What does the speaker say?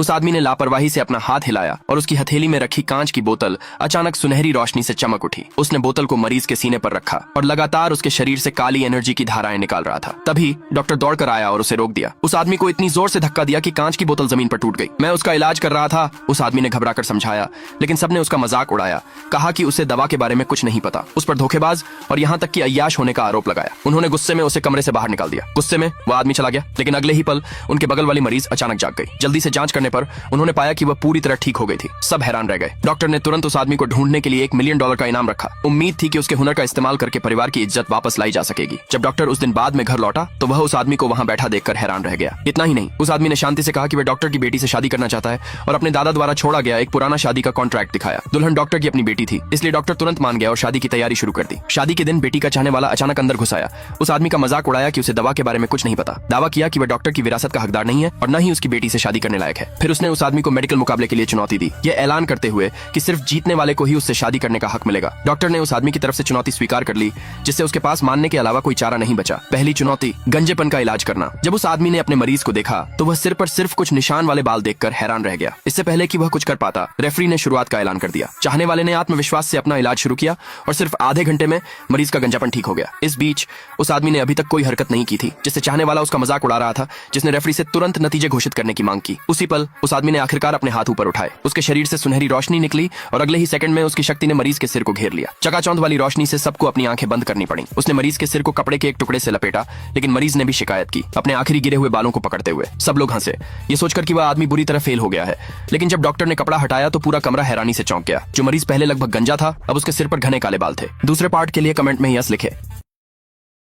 उस आदमी ने लापरवाही से अपना हाथ हिलाया और उसकी हथेली में रखी कांच की बोतल अचानक सुनहरी रोशनी से चमक उठी। उसने बोतल को मरीज के सीने पर रखा और लगातार उसके शरीर से काली एनर्जी की धाराएं निकाल रहा था। तभी डॉक्टर दौड़कर आया और उसे रोक दिया। उस आदमी को इतनी जोर से धक्का दिया कि कांच की बोतल जमीन पर टूट गई। मैं उसका इलाज कर रहा था, उस आदमी ने घबराकर समझाया, लेकिन सबने उसका मजाक उड़ाया। कहा कि उसे दवा के बारे में कुछ नहीं पता, उस पर धोखेबाज और यहाँ तक कि अय्याश होने का आरोप लगाया। उन्होंने गुस्से में उसे कमरे से बाहर निकाल दिया। गुस्से में वह आदमी चला गया, लेकिन अगले ही पल उनके बगल वाली मरीज अचानक जाग गई। जल्दी से जांच करने पर उन्होंने पाया कि वह पूरी तरह ठीक हो गई थी। सब हैरान रह गए। डॉक्टर ने तुरंत उस आदमी को ढूंढने के लिए $1 मिलियन का इनाम रखा। उम्मीद थी कि उसके हुनर का इस्तेमाल करके परिवार की इज्जत वापस लाई जा सकेगी। जब डॉक्टर उस दिन बाद में घर लौटा तो वह उस आदमी को वहां बैठा देखकर हैरान रह गया। इतना ही नहीं, उस आदमी ने शांति से कहा कि वह डॉक्टर की बेटी से शादी करना चाहता है और अपने दादा द्वारा छोड़ा गया एक पुराना शादी का कॉन्ट्रैक्ट दिखाया। दुल्हन डॉक्टर की अपनी बेटी थी, इसलिए डॉक्टर तुरंत मान गया और शादी की तैयारी शुरू कर दी। शादी के दिन बेटी का चाहने वाला अचानक अंदर घुस आया। उस आदमी का मजाक उड़ाया कि उसे दवा के बारे में कुछ नहीं पता। दावा किया कि वह डॉक्टर की विरासत का हकदार नहीं है और न ही उसकी बेटी से शादी करने लायक है। फिर उसने उस आदमी को मेडिकल मुकाबले के लिए चुनौती दी, यह ऐलान करते हुए कि सिर्फ जीतने वाले को ही उससे शादी करने का हक मिलेगा। डॉक्टर ने उस आदमी की तरफ से चुनौती स्वीकार कर ली, जिससे उसके पास मानने के अलावा कोई चारा नहीं बचा। पहली चुनौती, गंजेपन का इलाज करना। जब उस आदमी ने अपने मरीज को देखा तो वह सिर पर सिर्फ कुछ निशान वाले बाल देखकर हैरान रह गया। इससे पहले कि वह कुछ कर पाता, रेफरी ने शुरुआत का ऐलान कर दिया। चाहने वाले ने आत्मविश्वास से अपना इलाज शुरू किया और सिर्फ आधे घंटे में मरीज का गंजापन ठीक हो गया। इस बीच उस आदमी ने अभी तक कोई हरकत नहीं की थी, जिससे चाहने वाला उसका मजाक उड़ा रहा था, जिसने रेफरी से तुरंत नतीजे घोषित करने की मांग की। उसी पल उस आदमी ने आखिरकार अपने हाथ ऊपर उठाए। उसके शरीर से सुनहरी रोशनी निकली और अगले ही सेकंड में उसकी शक्ति ने मरीज के सिर को घेर लिया। चकाचौंध वाली रोशनी से सबको अपनी आंखें बंद करनी पड़ी। उसने मरीज के सिर को कपड़े के एक टुकड़े से लपेटा, लेकिन मरीज ने भी शिकायत की, अपने आखिरी गिरे हुए बालों को पकड़ते हुए। सब लोग हंसे, ये सोचकर कि वह आदमी बुरी तरह फेल हो गया है। लेकिन जब डॉक्टर ने कपड़ा हटाया तो पूरा कमरा हैरानी से चौंक गया। जो मरीज पहले लगभग गंजा था, अब उसके सिर पर घने काले बाल थे। दूसरे पार्ट के लिए कमेंट में यस लिखे।